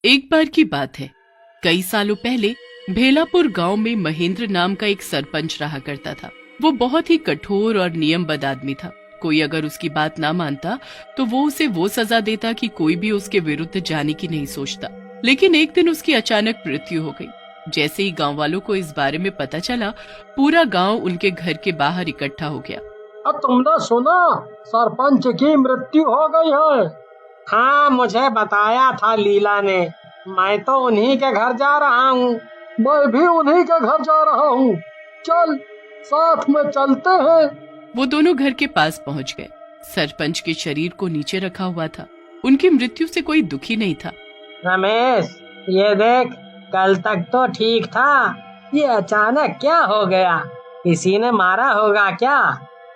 एक बार की बात है, कई सालों पहले भेलापुर गांव में महेंद्र नाम का एक सरपंच रहा करता था। वो बहुत ही कठोर और नियमबद्ध आदमी था। कोई अगर उसकी बात ना मानता तो वो उसे वो सजा देता कि कोई भी उसके विरुद्ध जाने की नहीं सोचता। लेकिन एक दिन उसकी अचानक मृत्यु हो गई। जैसे ही गांव वालों को इस बारे में पता चला, पूरा गांव उनके घर के बाहर इकट्ठा हो गया। अब तुमने सुना, सरपंच की मृत्यु हो गई है। हाँ, मुझे बताया था लीला ने। मैं तो उन्हीं के घर जा रहा हूँ। मैं भी उन्हीं के घर जा रहा हूँ। चल, साथ में चलते हैं। वो दोनों घर के पास पहुंच गए। सरपंच के शरीर को नीचे रखा हुआ था। उनकी मृत्यु से कोई दुखी नहीं था। रमेश, ये देख, कल तक तो ठीक था, ये अचानक क्या हो गया? किसी ने मारा होगा क्या?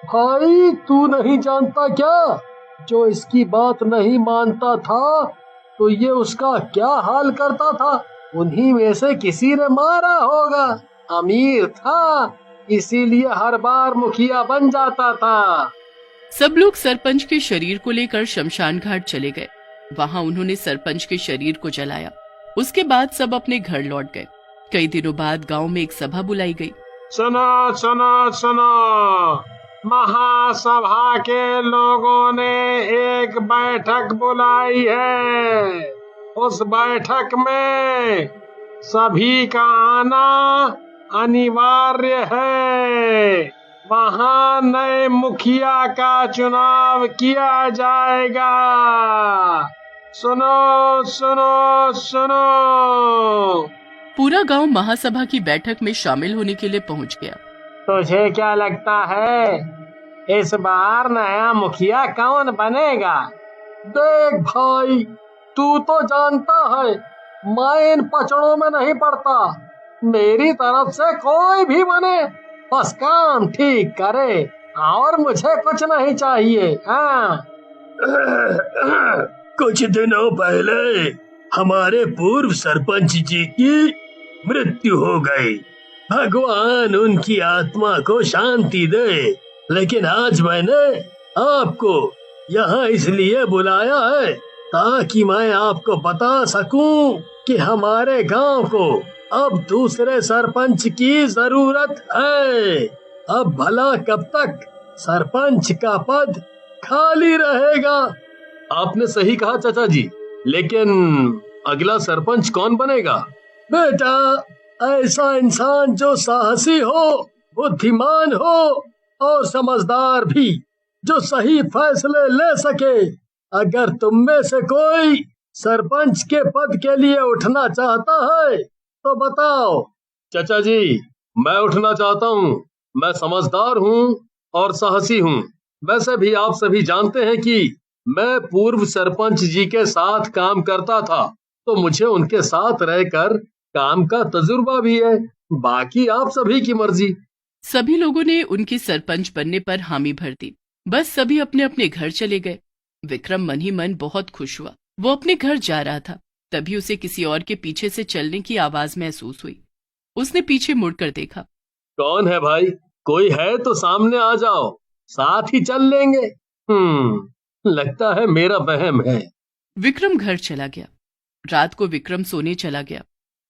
भाई, तू नहीं जानता क्या? जो इसकी बात नहीं मानता था तो ये उसका क्या हाल करता था। उन्हीं में से किसी ने मारा होगा। अमीर था, इसीलिए हर बार मुखिया बन जाता था। सब लोग सरपंच के शरीर को लेकर शमशान घाट चले गए। वहां उन्होंने सरपंच के शरीर को जलाया। उसके बाद सब अपने घर लौट गए। कई दिनों बाद गांव में एक सभा बुलाई गई। सुनो सुनो सुनो, महासभा के लोगों ने एक बैठक बुलाई है। उस बैठक में सभी का आना अनिवार्य है। वहाँ नए मुखिया का चुनाव किया जाएगा। सुनो सुनो सुनो। पूरा गांव महासभा की बैठक में शामिल होने के लिए पहुंच गया। तुझे क्या लगता है, इस बार नया मुखिया कौन बनेगा? देख भाई, तू तो जानता है मैं इन पचड़ों में नहीं पड़ता। मेरी तरफ से कोई भी बने, बस काम ठीक करे और मुझे कुछ नहीं चाहिए। हाँ। कुछ दिनों पहले हमारे पूर्व सरपंच जी की मृत्यु हो गई। भगवान उनकी आत्मा को शांति दे। लेकिन आज मैंने आपको यहाँ इसलिए बुलाया है ताकि मैं आपको बता सकूं कि हमारे गांव को अब दूसरे सरपंच की जरूरत है। अब भला कब तक सरपंच का पद खाली रहेगा? आपने सही कहा चाचा जी, लेकिन अगला सरपंच कौन बनेगा? बेटा, ऐसा इंसान जो साहसी हो, बुद्धिमान हो और समझदार भी, जो सही फैसले ले सके। अगर तुम में से कोई सरपंच के पद के लिए उठना चाहता है तो बताओ। चाचा जी, मैं उठना चाहता हूँ। मैं समझदार हूँ और साहसी हूँ। वैसे भी आप सभी जानते हैं कि मैं पूर्व सरपंच जी के साथ काम करता था, तो मुझे उनके साथ रहकर काम का तजुर्बा भी है। बाकी आप सभी की मर्जी। सभी लोगों ने उनकी सरपंच बनने पर हामी भर दी। बस सभी अपने अपने घर चले गए। विक्रम मन ही मन बहुत खुश हुआ। वो अपने घर जा रहा था, तभी उसे किसी और के पीछे से चलने की आवाज महसूस हुई। उसने पीछे मुड़कर देखा। कौन है भाई? कोई है तो सामने आ जाओ, साथ ही चल लेंगे। लगता है मेरा वहम है। विक्रम घर चला गया। रात को विक्रम सोने चला गया।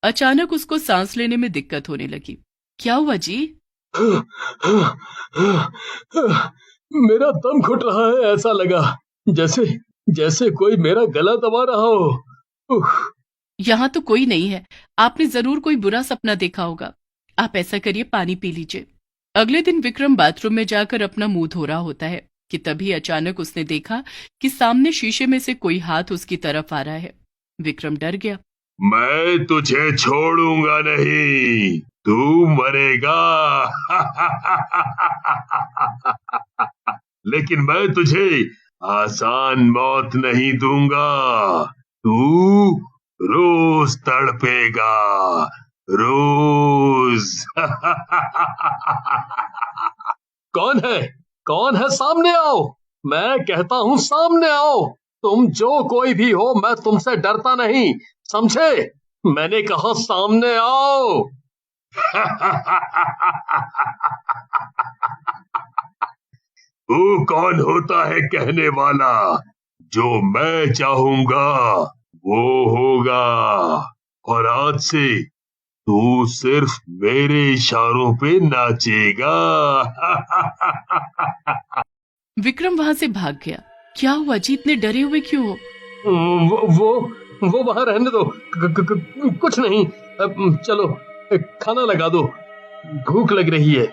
अचानक उसको सांस लेने में दिक्कत होने लगी। क्या हुआ जी? मेरा दम घुट रहा है। ऐसा लगा जैसे जैसे कोई मेरा गला दबा रहा हो। यहाँ तो कोई नहीं है। आपने जरूर कोई बुरा सपना देखा होगा। आप ऐसा करिए, पानी पी लीजिए। अगले दिन विक्रम बाथरूम में जाकर अपना मुंह धो रहा होता है कि तभी अचानक उसने देखा कि सामने शीशे में से कोई हाथ उसकी तरफ आ रहा है। विक्रम डर गया। मैं तुझे छोड़ूंगा नहीं, तू मरेगा। लेकिन मैं तुझे आसान मौत नहीं दूंगा। तू रोज तड़पेगा, रोज। कौन है? कौन है? सामने आओ। मैं कहता हूँ सामने आओ। तुम जो कोई भी हो, मैं तुमसे डरता नहीं, समझे? मैंने कहा सामने आओ। तू कौन होता है कहने वाला? जो मैं चाहूंगा वो होगा, और आज से तू सिर्फ मेरे इशारों पे नाचेगा। विक्रम वहां से भाग गया। क्या हुआ जी, इतने डरे हुए क्यों हो? वो वहां रहने दो, कुछ नहीं। चलो खाना लगा दो, भूख लग रही है।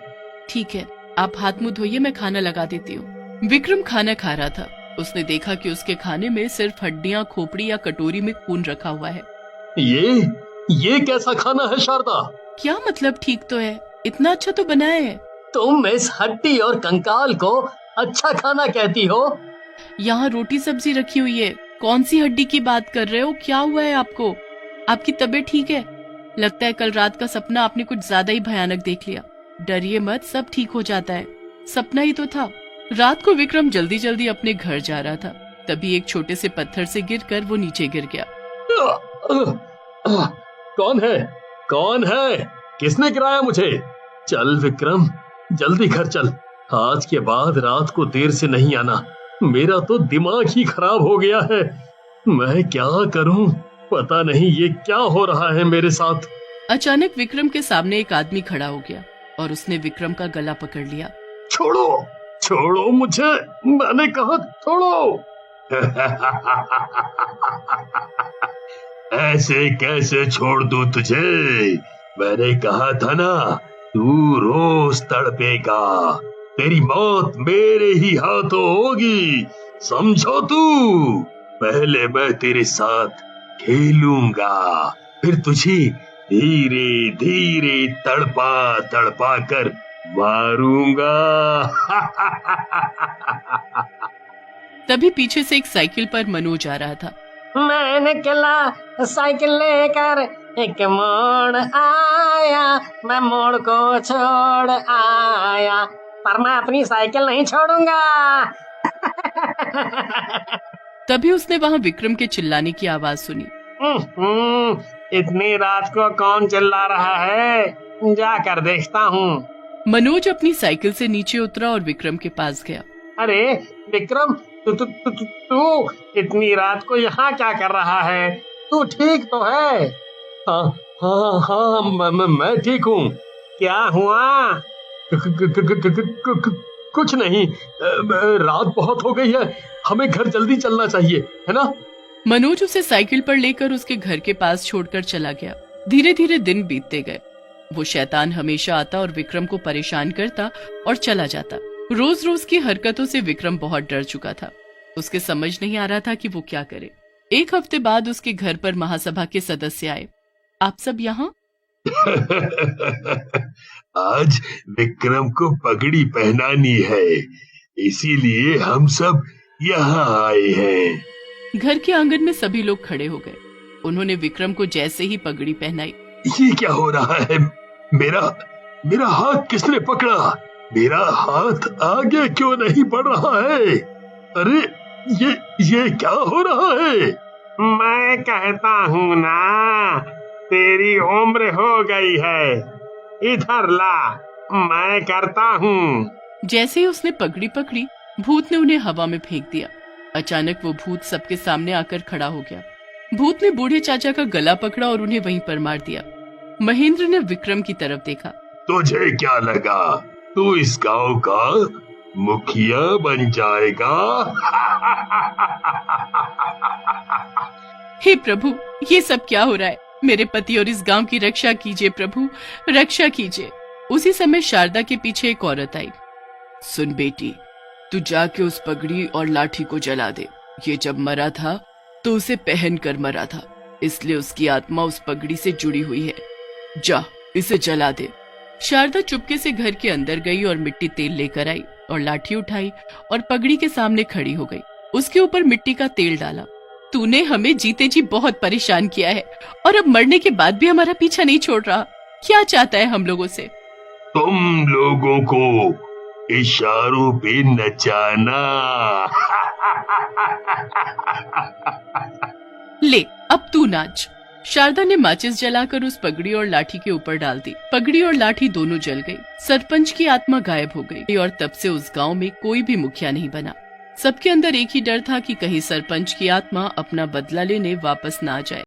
ठीक है, आप हाथ मुंह धोइए, मैं खाना लगा देती हूँ। विक्रम खाना खा रहा था। उसने देखा कि उसके खाने में सिर्फ हड्डियां, खोपड़ी या कटोरी में खून रखा हुआ है। ये कैसा खाना है शारदा? क्या मतलब, ठीक तो है, इतना अच्छा तो बनाया है। तुम इस हड्डी और कंकाल को अच्छा खाना कहती हो? यहाँ रोटी सब्जी रखी हुई है, कौन सी हड्डी की बात कर रहे हो? क्या हुआ है आपको? आपकी तबीयत ठीक है? लगता है कल रात का सपना आपने कुछ ज्यादा ही भयानक देख लिया। डरिए मत, सब ठीक हो जाता है, सपना ही तो था। रात को विक्रम जल्दी जल्दी अपने घर जा रहा था, तभी एक छोटे से पत्थर से गिरकर वो नीचे गिर गया। कौन है? किसने गिराया मुझे? चल विक्रम, जल्दी घर चल। आज के बाद रात को देर से नहीं आना। मेरा तो दिमाग ही खराब हो गया है। मैं क्या करूं? पता नहीं ये क्या हो रहा है मेरे साथ। अचानक विक्रम के सामने एक आदमी खड़ा हो गया और उसने विक्रम का गला पकड़ लिया। छोड़ो मुझे, मैंने कहा छोड़ो। ऐसे कैसे छोड़ दूं तुझे? मैंने कहा था ना, तू रोज तड़पेगा। तेरी मौत मेरे ही हाथों होगी, समझो तू। पहले मैं तेरे साथ खेलूंगा, फिर तुझे धीरे धीरे तड़पा तड़पा कर मारूंगा। तभी पीछे से एक साइकिल पर मनोज आ रहा था। मैं निकला साइकिल लेकर, एक मोड़ आया, मैं मोड़ को छोड़ आया, पर मैं अपनी साइकिल नहीं छोड़ूंगा। तभी उसने वहां विक्रम के चिल्लाने की आवाज सुनी। इतनी रात को कौन चिल्ला रहा है? जाकर देखता हूँ। मनोज अपनी साइकिल से नीचे उतरा और विक्रम के पास गया। अरे विक्रम, तू इतनी रात को यहाँ क्या कर रहा है? तू ठीक तो है? हाँ, मैं ठीक हूँ। क्या हुआ? कुछ नहीं, रात बहुत हो गई है, हमें घर जल्दी चलना चाहिए, है ना? मनोज उसे साइकिल पर लेकर उसके घर के पास छोड़कर चला गया। धीरे धीरे दिन बीतते गए। वो शैतान हमेशा आता और विक्रम को परेशान करता और चला जाता। रोज रोज की हरकतों से विक्रम बहुत डर चुका था। उसके समझ नहीं आ रहा था कि वो क्या करे। एक हफ्ते बाद उसके घर पर महासभा के सदस्य आए। आप सब यहाँ? आज विक्रम को पगड़ी पहनानी है, इसीलिए हम सब यहाँ आए हैं। घर के आंगन में सभी लोग खड़े हो गए। उन्होंने विक्रम को जैसे ही पगड़ी पहनाई। ये क्या हो रहा है? मेरा हाथ किसने पकड़ा? मेरा हाथ आगे क्यों नहीं बढ़ रहा है? अरे ये क्या हो रहा है? मैं कहता हूँ ना, तेरी उम्र हो गई है, इधर ला, मैं करता हूँ। जैसे ही उसने पगड़ी पकड़ी, भूत ने उन्हें हवा में फेंक दिया। अचानक वो भूत सबके सामने आकर खड़ा हो गया। भूत ने बूढ़े चाचा का गला पकड़ा और उन्हें वहीं पर मार दिया। महेंद्र ने विक्रम की तरफ देखा। तुझे क्या लगा, तू इस गांव का मुखिया बन जाएगा? हे प्रभु, ये सब क्या हो रहा है? मेरे पति और इस गांव की रक्षा कीजिए प्रभु, रक्षा कीजिए। उसी समय शारदा के पीछे एक औरत आई। सुन बेटी, तू जाके उस पगड़ी और लाठी को जला दे। ये जब मरा था तो उसे पहन कर मरा था, इसलिए उसकी आत्मा उस पगड़ी से जुड़ी हुई है। जा, इसे जला दे। शारदा चुपके से घर के अंदर गई और मिट्टी तेल लेकर आई और लाठी उठाई और पगड़ी के सामने खड़ी हो गई। उसके ऊपर मिट्टी का तेल डाला। तूने हमें जीते जी बहुत परेशान किया है और अब मरने के बाद भी हमारा पीछा नहीं छोड़ रहा। क्या चाहता है हम लोगों से? तुम लोगों को इशारों पे नचाना। ले, अब तू नाच। शारदा ने माचिस जलाकर उस पगड़ी और लाठी के ऊपर डाल दी। पगड़ी और लाठी दोनों जल गई। सरपंच की आत्मा गायब हो गई और तब से उस गांव में कोई भी मुखिया नहीं बना। सबके अंदर एक ही डर था कि कहीं सरपंच की आत्मा अपना बदला लेने वापस ना आ जाए।